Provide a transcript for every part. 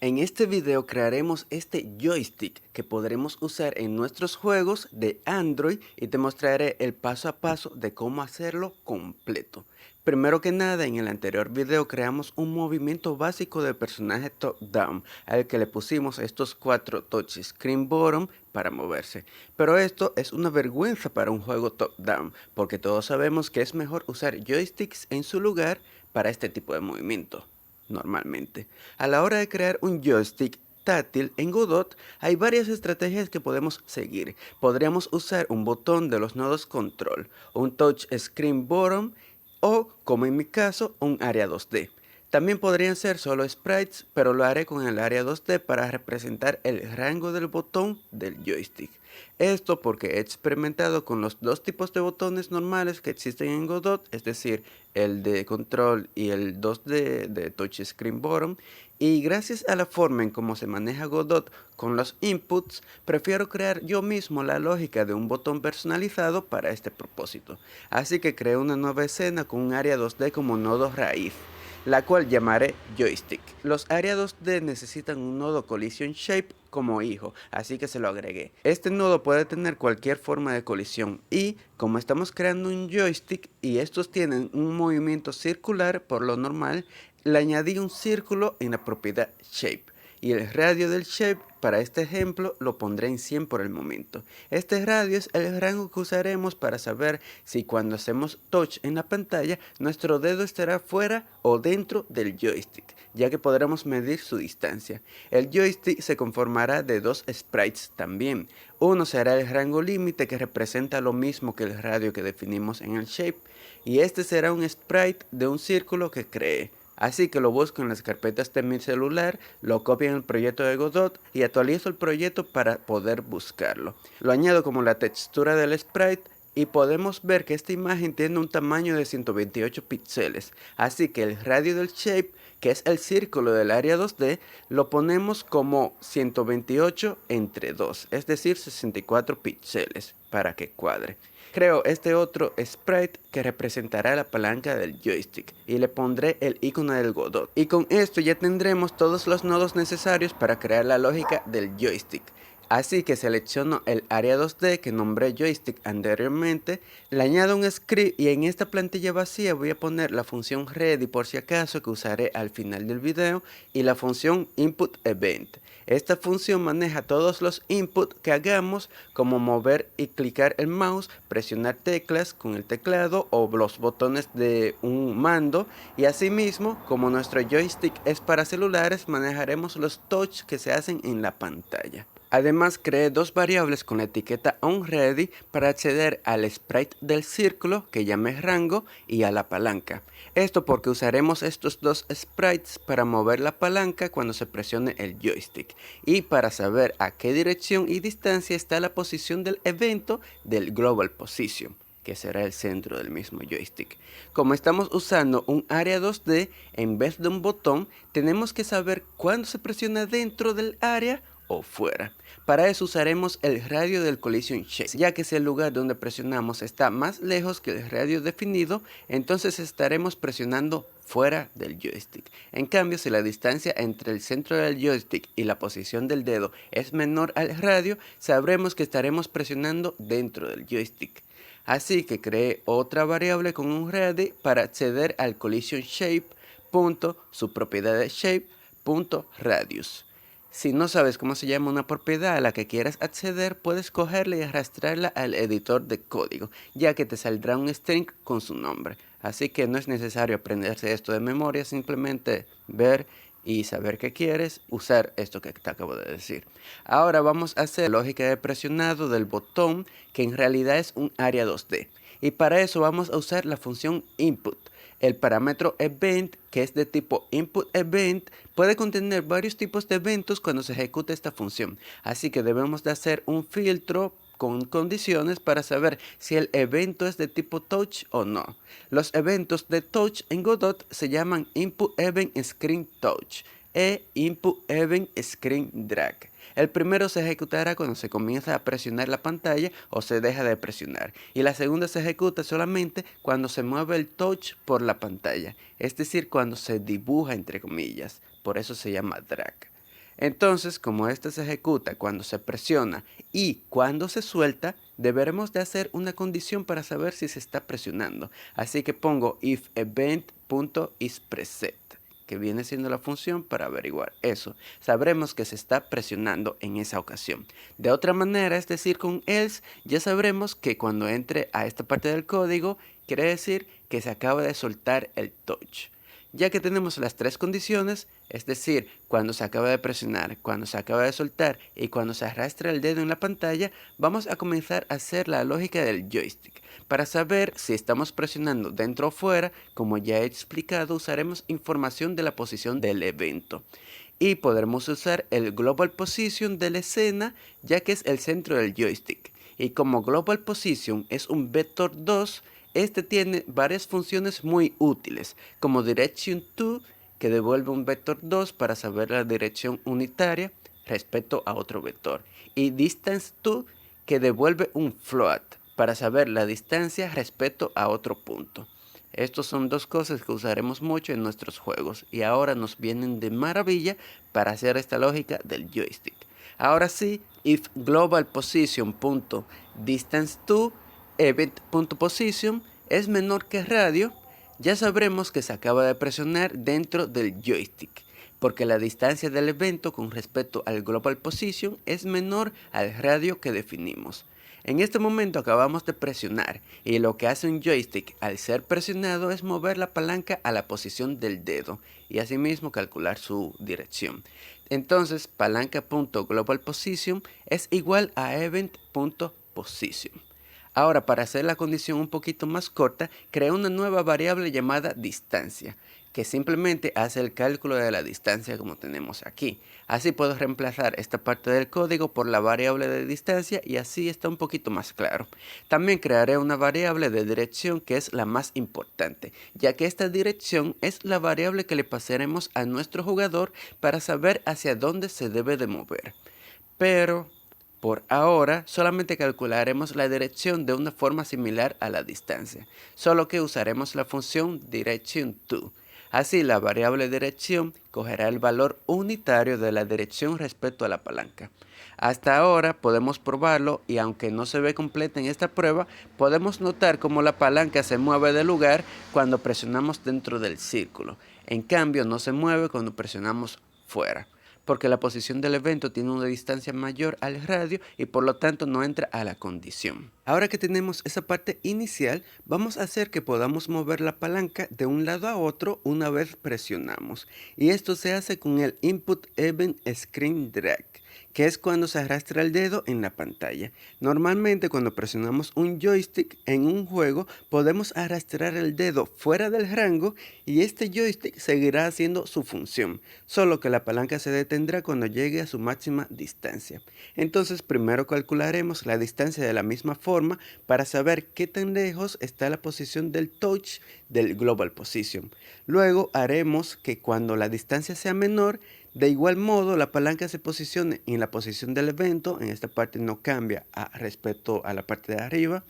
En este video crearemos este joystick que podremos usar en nuestros juegos de Android y te mostraré el paso a paso de cómo hacerlo completo. Primero que nada, en el anterior video creamos un movimiento básico de personaje top-down al que le pusimos estos 4 touch screen bottom para moverse. Pero esto es una vergüenza para un juego top-down porque todos sabemos que es mejor usar joysticks en su lugar para este tipo de movimiento. Normalmente, a la hora de crear un joystick táctil en Godot, hay varias estrategias que podemos seguir. Podríamos usar un botón de los nodos control, un touch screen bottom o, como en mi caso, un área 2D. También podrían ser solo sprites, pero lo haré con el área 2D para representar el rango del botón del joystick. Esto porque he experimentado con los dos tipos de botones normales que existen en Godot, es decir, el de control y el 2D de touch screen bottom, y gracias a la forma en cómo se maneja Godot con los inputs, prefiero crear yo mismo la lógica de un botón personalizado para este propósito. Así que creé una nueva escena con un área 2D como nodo raíz, la cual llamaré joystick. Los área 2D necesitan un nodo collision shape como hijo, así que se lo agregué. Este nodo puede tener cualquier forma de colisión y como estamos creando un joystick y estos tienen un movimiento circular por lo normal, le añadí un círculo en la propiedad shape. Y el radio del shape para este ejemplo lo pondré en 100 por el momento. Este radio es el rango que usaremos para saber si cuando hacemos touch en la pantalla nuestro dedo estará fuera o dentro del joystick, ya que podremos medir su distancia. El joystick se conformará de dos sprites también. Uno será el rango límite que representa lo mismo que el radio que definimos en el shape, y este será un sprite de un círculo que cree. Así que lo busco en las carpetas de mi celular, lo copio en el proyecto de Godot y actualizo el proyecto para poder buscarlo. Lo añado como la textura del sprite y podemos ver que esta imagen tiene un tamaño de 128 píxeles. Así que el radio del shape, que es el círculo del área 2D, lo ponemos como 128 entre 2, es decir 64 píxeles para que cuadre. Creo este otro sprite que representará la palanca del joystick y le pondré el icono del Godot. Y con esto ya tendremos todos los nodos necesarios para crear la lógica del joystick. Así que selecciono el área 2D que nombré joystick anteriormente, le añado un script y en esta plantilla vacía voy a poner la función ready por si acaso que usaré al final del video y la función input event. Esta función maneja todos los inputs que hagamos como mover y clicar el mouse, presionar teclas con el teclado o los botones de un mando y asimismo como nuestro joystick es para celulares manejaremos los touch que se hacen en la pantalla. Además creé dos variables con la etiqueta onReady para acceder al sprite del círculo que llamé rango y a la palanca. Esto porque usaremos estos dos sprites para mover la palanca cuando se presione el joystick y para saber a qué dirección y distancia está la posición del evento del Global Position, que será el centro del mismo joystick. Como estamos usando un área 2D en vez de un botón, tenemos que saber cuándo se presiona dentro del área o fuera. Para eso usaremos el radio del collision shape, ya que si el lugar donde presionamos está más lejos que el radio definido, entonces estaremos presionando fuera del joystick. En cambio, si la distancia entre el centro del joystick y la posición del dedo es menor al radio, sabremos que estaremos presionando dentro del joystick. Así que creé otra variable con un ready para acceder al collision shape, su propiedad de shape, radius. Si no sabes cómo se llama una propiedad a la que quieras acceder, puedes cogerla y arrastrarla al editor de código, ya que te saldrá un string con su nombre. Así que no es necesario aprenderse esto de memoria, simplemente ver y saber qué quieres, usar esto que te acabo de decir. Ahora vamos a hacer lógica de presionado del botón, que en realidad es un área 2D. Y para eso vamos a usar la función input. El parámetro event, que es de tipo input event, puede contener varios tipos de eventos cuando se ejecuta esta función. Así que debemos de hacer un filtro con condiciones para saber si el evento es de tipo touch o no. Los eventos de touch en Godot se llaman input event screen touch e input event screen drag. El primero se ejecutará cuando se comienza a presionar la pantalla o se deja de presionar. Y la segunda se ejecuta solamente cuando se mueve el touch por la pantalla. Es decir, cuando se dibuja entre comillas. Por eso se llama drag. Entonces, como esta se ejecuta cuando se presiona y cuando se suelta, deberemos de hacer una condición para saber si se está presionando. Así que pongo if event.isPreset, que viene siendo la función para averiguar eso. Sabremos que se está presionando en esa ocasión. De otra manera, es decir, con else, ya sabremos que cuando entre a esta parte del código, quiere decir que se acaba de soltar el touch. Ya que tenemos las tres condiciones, es decir, cuando se acaba de presionar, cuando se acaba de soltar y cuando se arrastra el dedo en la pantalla, vamos a comenzar a hacer la lógica del joystick. Para saber si estamos presionando dentro o fuera, como ya he explicado, usaremos información de la posición del evento. Y podremos usar el Global Position de la escena, ya que es el centro del joystick. Y como Global Position es un vector 2, este tiene varias funciones muy útiles, como Direction to, que devuelve un vector 2 para saber la dirección unitaria respecto a otro vector, y Distance to, que devuelve un float para saber la distancia respecto a otro punto. Estos son dos cosas que usaremos mucho en nuestros juegos y ahora nos vienen de maravilla para hacer esta lógica del joystick. Ahora sí, if global position.distance to event.position es menor que radio, ya sabremos que se acaba de presionar dentro del joystick, porque la distancia del evento con respecto al global position es menor al radio que definimos. En este momento acabamos de presionar y lo que hace un joystick al ser presionado es mover la palanca a la posición del dedo y asimismo calcular su dirección. Entonces palanca.globalPosition es igual a event.position. Ahora, para hacer la condición un poquito más corta, creo una nueva variable llamada distancia, que simplemente hace el cálculo de la distancia como tenemos aquí. Así puedo reemplazar esta parte del código por la variable de distancia y así está un poquito más claro. También crearé una variable de dirección que es la más importante, ya que esta dirección es la variable que le pasaremos a nuestro jugador para saber hacia dónde se debe de mover. Pero por ahora solamente calcularemos la dirección de una forma similar a la distancia, solo que usaremos la función directionTo. Así la variable dirección cogerá el valor unitario de la dirección respecto a la palanca. Hasta ahora podemos probarlo y aunque no se ve completa en esta prueba, podemos notar cómo la palanca se mueve de lugar cuando presionamos dentro del círculo. En cambio no se mueve cuando presionamos fuera, porque la posición del evento tiene una distancia mayor al radio y por lo tanto no entra a la condición. Ahora que tenemos esa parte inicial, vamos a hacer que podamos mover la palanca de un lado a otro una vez presionamos. Y esto se hace con el Input Event Screen Drag, que es cuando se arrastra el dedo en la pantalla. Normalmente cuando presionamos un joystick en un juego podemos arrastrar el dedo fuera del rango y este joystick seguirá haciendo su función, solo que la palanca se detendrá cuando llegue a su máxima distancia. Entonces primero calcularemos la distancia de la misma forma para saber qué tan lejos está la posición del touch del Global Position. Luego haremos que cuando la distancia sea menor, de igual modo la palanca se posicione en la posición del evento. En esta parte no cambia respecto a la parte de arriba.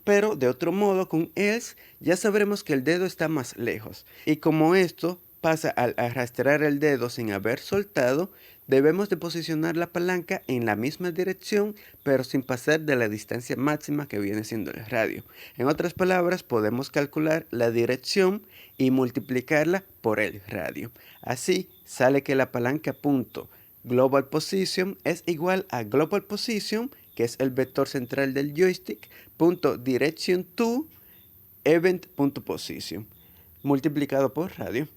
Pero de otro modo con else ya sabremos que el dedo está más lejos. Y como esto pasa al arrastrar el dedo sin haber soltado, debemos de posicionar la palanca en la misma dirección, pero sin pasar de la distancia máxima que viene siendo el radio. En otras palabras, podemos calcular la dirección y multiplicarla por el radio. Así sale que la palanca .global position es igual a global position, que es el vector central del joystick, .direction to event.position, multiplicado por radio.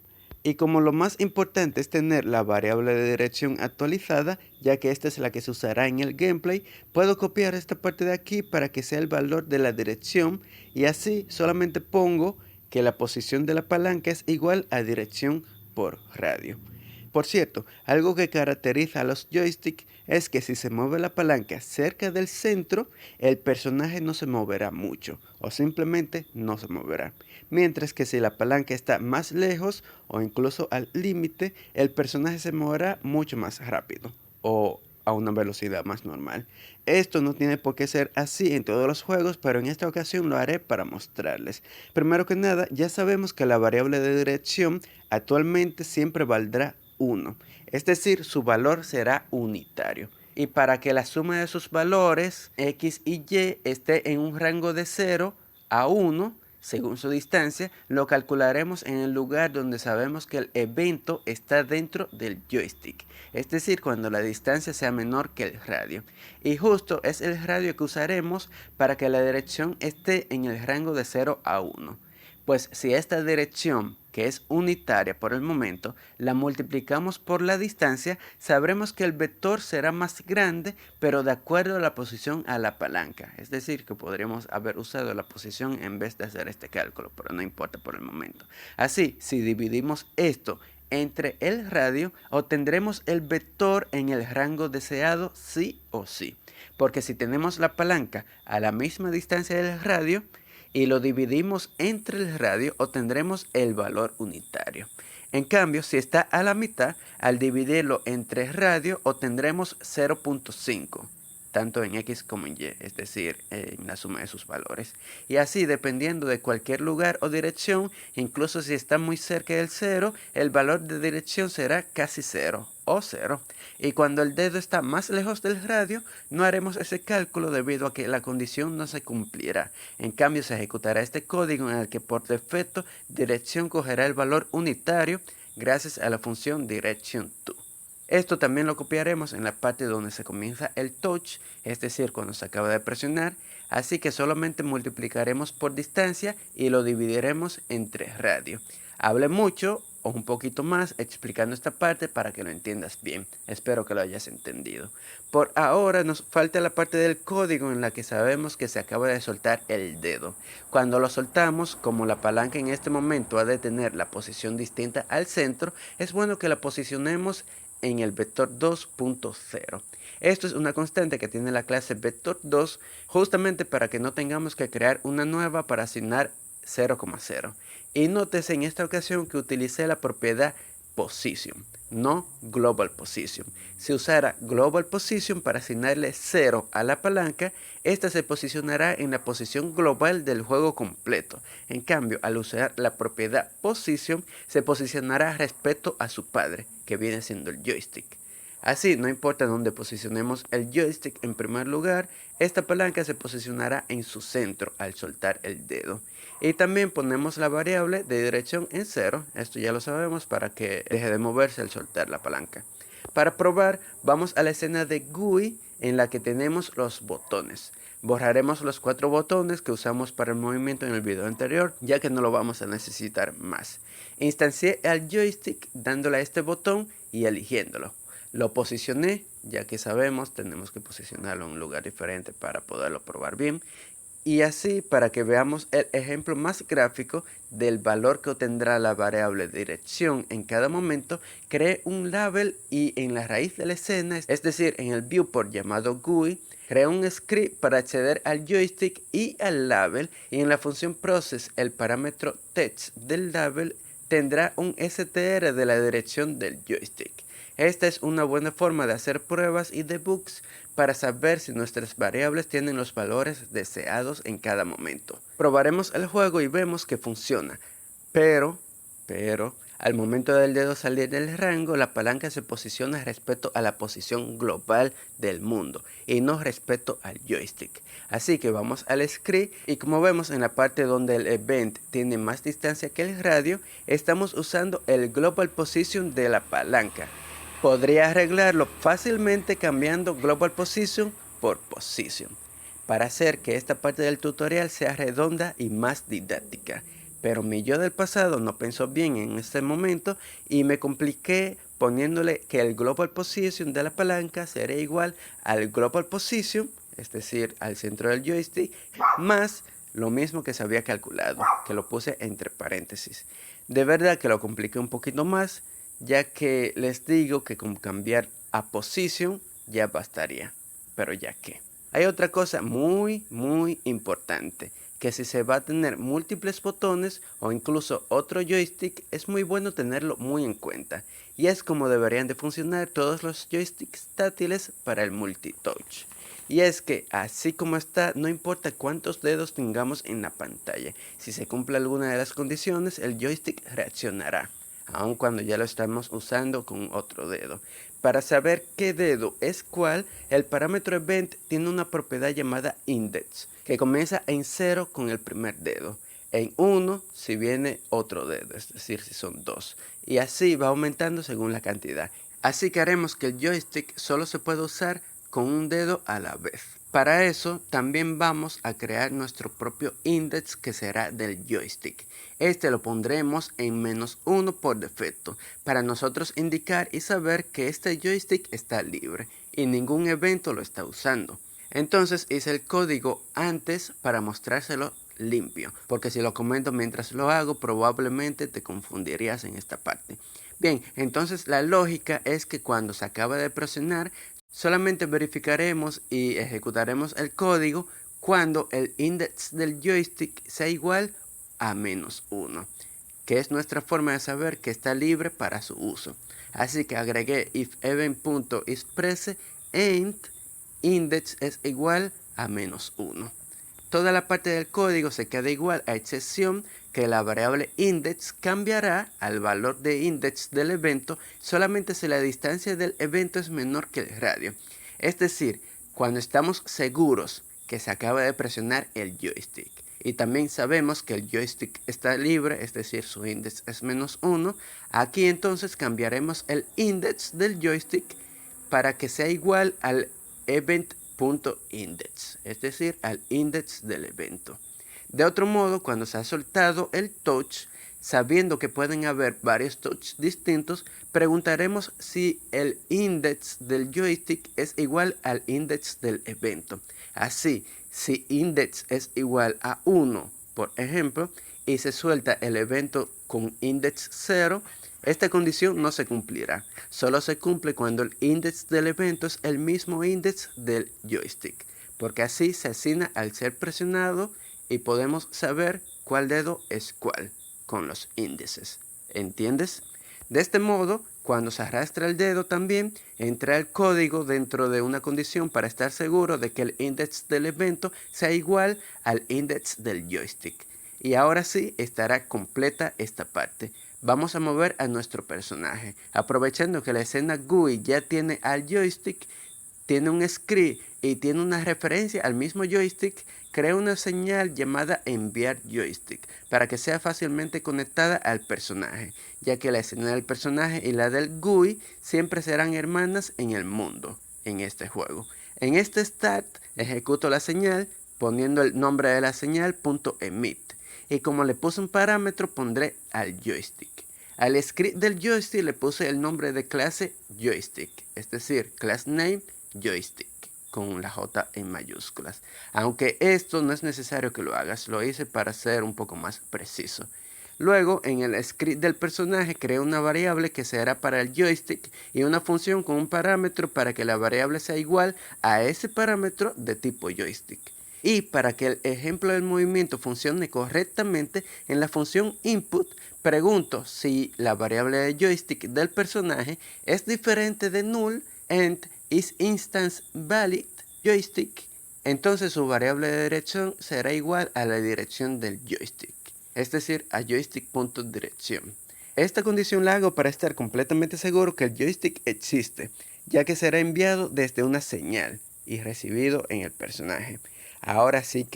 Y como lo más importante es tener la variable de dirección actualizada, ya que esta es la que se usará en el gameplay, puedo copiar esta parte de aquí para que sea el valor de la dirección y así solamente pongo que la posición de la palanca es igual a dirección por radio. Por cierto, algo que caracteriza a los joysticks es que si se mueve la palanca cerca del centro, el personaje no se moverá mucho o simplemente no se moverá. Mientras que si la palanca está más lejos o incluso al límite, el personaje se moverá mucho más rápido o a una velocidad más normal. Esto no tiene por qué ser así en todos los juegos, pero en esta ocasión lo haré para mostrarles. Primero que nada, ya sabemos que la variable de dirección actualmente siempre valdrá 1, es decir, su valor será unitario. Y para que la suma de sus valores x y y esté en un rango de 0 a 1, según su distancia, lo calcularemos en el lugar donde sabemos que el evento está dentro del joystick, es decir, cuando la distancia sea menor que el radio. Y justo es el radio que usaremos para que la dirección esté en el rango de 0 a 1. Pues si esta dirección, que es unitaria por el momento, la multiplicamos por la distancia, sabremos que el vector será más grande, pero de acuerdo a la posición a la palanca. Es decir, que podríamos haber usado la posición en vez de hacer este cálculo, pero no importa por el momento. Así, si dividimos esto entre el radio, obtendremos el vector en el rango deseado sí o sí. Porque si tenemos la palanca a la misma distancia del radio, y lo dividimos entre el radio, obtendremos el valor unitario. En cambio, si está a la mitad, al dividirlo entre el radio, obtendremos 0.5, tanto en x como en y, es decir, en la suma de sus valores. Y así, dependiendo de cualquier lugar o dirección, incluso si está muy cerca del 0, el valor de dirección será casi 0 o 0. Y cuando el dedo está más lejos del radio, no haremos ese cálculo debido a que la condición no se cumplirá. En cambio, se ejecutará este código en el que por defecto dirección cogerá el valor unitario gracias a la función direction_to. Esto también lo copiaremos en la parte donde se comienza el touch, es decir, cuando se acaba de presionar, así que solamente multiplicaremos por distancia y lo dividiremos entre radio. Hablé mucho o un poquito más explicando esta parte para que lo entiendas bien. Espero que lo hayas entendido. Por ahora nos falta la parte del código en la que sabemos que se acaba de soltar el dedo. Cuando lo soltamos, como la palanca en este momento ha de tener la posición distinta al centro, es bueno que la posicionemos en el vector 2.0. Esto es una constante que tiene la clase vector2 justamente para que no tengamos que crear una nueva para asignar 0,0. Y nótese en esta ocasión que utilicé la propiedad position, no global position. Si usara global position para asignarle 0 a la palanca, esta se posicionará en la posición global del juego completo. En cambio, al usar la propiedad position, se posicionará respecto a su padre, que viene siendo el joystick. Así, no importa dónde posicionemos el joystick en primer lugar, esta palanca se posicionará en su centro al soltar el dedo. Y también ponemos la variable de dirección en 0, esto ya lo sabemos, para que deje de moverse al soltar la palanca. Para probar, vamos a la escena de GUI en la que tenemos los botones. Borraremos los 4 botones que usamos para el movimiento en el video anterior, ya que no lo vamos a necesitar más. Instancié al joystick dándole a este botón y eligiéndolo. Lo posicioné, ya que sabemos, tenemos que posicionarlo en un lugar diferente para poderlo probar bien. Y así, para que veamos el ejemplo más gráfico del valor que obtendrá la variable dirección en cada momento, creé un label y en la raíz de la escena, es decir, en el viewport llamado GUI, creé un script para acceder al joystick y al label, y en la función process el parámetro text del label tendrá un str de la dirección del joystick. Esta es una buena forma de hacer pruebas y debugs para saber si nuestras variables tienen los valores deseados en cada momento. Probaremos el juego y vemos que funciona, pero, al momento del dedo salir del rango, la palanca se posiciona respecto a la posición global del mundo y no respecto al joystick. Así que vamos al script y como vemos en la parte donde el event tiene más distancia que el radio, estamos usando el global position de la palanca. Podría arreglarlo fácilmente cambiando global position por position, para hacer que esta parte del tutorial sea redonda y más didáctica. Pero mi yo del pasado no pensó bien en este momento y me compliqué poniéndole que el global position de la palanca sería igual al global position, es decir, al centro del joystick, más lo mismo que se había calculado, que lo puse entre paréntesis. De verdad que lo compliqué un poquito más, ya que les digo que con cambiar a position ya bastaría, pero ya que. Hay otra cosa muy importante, que si se va a tener múltiples botones o incluso otro joystick, es muy bueno tenerlo muy en cuenta, y es como deberían de funcionar todos los joysticks táctiles para el multitouch. Y es que así como está, no importa cuántos dedos tengamos en la pantalla, si se cumple alguna de las condiciones, el joystick reaccionará. aun cuando ya lo estamos usando con otro dedo. Para saber qué dedo es cuál, el parámetro event tiene una propiedad llamada index, que comienza en 0 con el primer dedo, en 1 si viene otro dedo, es decir, si son 2, y así va aumentando según la cantidad. Así que haremos que el joystick solo se pueda usar con un dedo a la vez. Para eso también vamos a crear nuestro propio index que será del joystick. Este lo pondremos en -1 por defecto para nosotros indicar y saber que este joystick está libre y ningún evento lo está usando. Entonces hice el código antes para mostrárselo limpio, porque si lo comento mientras lo hago probablemente te confundirías en esta parte. Bien, entonces la lógica es que cuando se acaba de presionar, solamente verificaremos y ejecutaremos el código cuando el index del joystick sea igual a -1, que es nuestra forma de saber que está libre para su uso. Así que agregué ifEvent.isPrese int index es igual a -1. Toda la parte del código se queda igual a excepción que la variable index cambiará al valor de index del evento solamente si la distancia del evento es menor que el radio. Es decir, cuando estamos seguros que se acaba de presionar el joystick. Y también sabemos que el joystick está libre, es decir, su index es -1. Aquí entonces cambiaremos el index del joystick para que sea igual al event.index, es decir, al index del evento. De otro modo, cuando se ha soltado el touch, sabiendo que pueden haber varios touch distintos, preguntaremos si el index del joystick es igual al index del evento. Así, si index es igual a 1, por ejemplo, y se suelta el evento con index 0, esta condición no se cumplirá. Solo se cumple cuando el index del evento es el mismo index del joystick, porque así se asigna al ser presionado y podemos saber cuál dedo es cuál con los índices. ¿Entiendes? De este modo, cuando se arrastra el dedo también, entra el código dentro de una condición para estar seguro de que el index del evento sea igual al index del joystick. Y ahora sí estará completa esta parte. Vamos a mover a nuestro personaje. Aprovechando que la escena GUI ya tiene al joystick, tiene un script y tiene una referencia al mismo joystick, crea una señal llamada enviar joystick para que sea fácilmente conectada al personaje, ya que la escena del personaje y la del GUI siempre serán hermanas en el mundo, en este juego. En este start ejecuto la señal poniendo el nombre de la señal .emit y como le puse un parámetro pondré al joystick. Al script del joystick le puse el nombre de clase joystick, es decir, class name joystick, con la J en mayúsculas. Aunque esto no es necesario que lo hagas, lo hice para ser un poco más preciso. Luego, en el script del personaje, creé una variable que será para el joystick y una función con un parámetro para que la variable sea igual a ese parámetro de tipo joystick. Y para que el ejemplo del movimiento funcione correctamente, en la función input pregunto si la variable de joystick del personaje es diferente de null and isInstanceValid joystick. Entonces su variable de dirección será igual a la dirección del joystick, es decir, a joystick.dirección. Esta condición la hago para estar completamente seguro que el joystick existe, ya que será enviado desde una señal y recibido en el personaje. Ahora sí,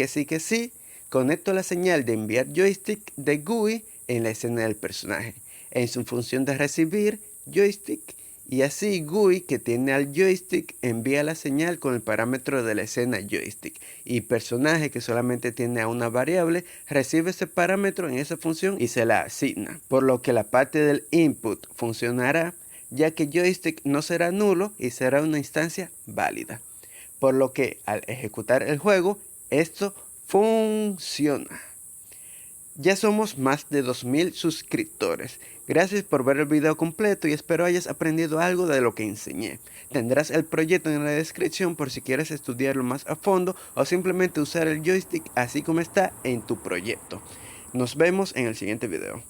conecto la señal de enviar joystick de GUI en la escena del personaje, en su función de recibir joystick, y así GUI que tiene al joystick envía la señal con el parámetro de la escena joystick, y personaje que solamente tiene a una variable recibe ese parámetro en esa función y se la asigna, por lo que la parte del input funcionará, ya que joystick no será nulo y será una instancia válida. Por lo que al ejecutar el juego, esto funciona. Ya somos más de 2000 suscriptores. Gracias por ver el video completo y espero hayas aprendido algo de lo que enseñé. Tendrás el proyecto en la descripción por si quieres estudiarlo más a fondo o simplemente usar el joystick así como está en tu proyecto. Nos vemos en el siguiente video.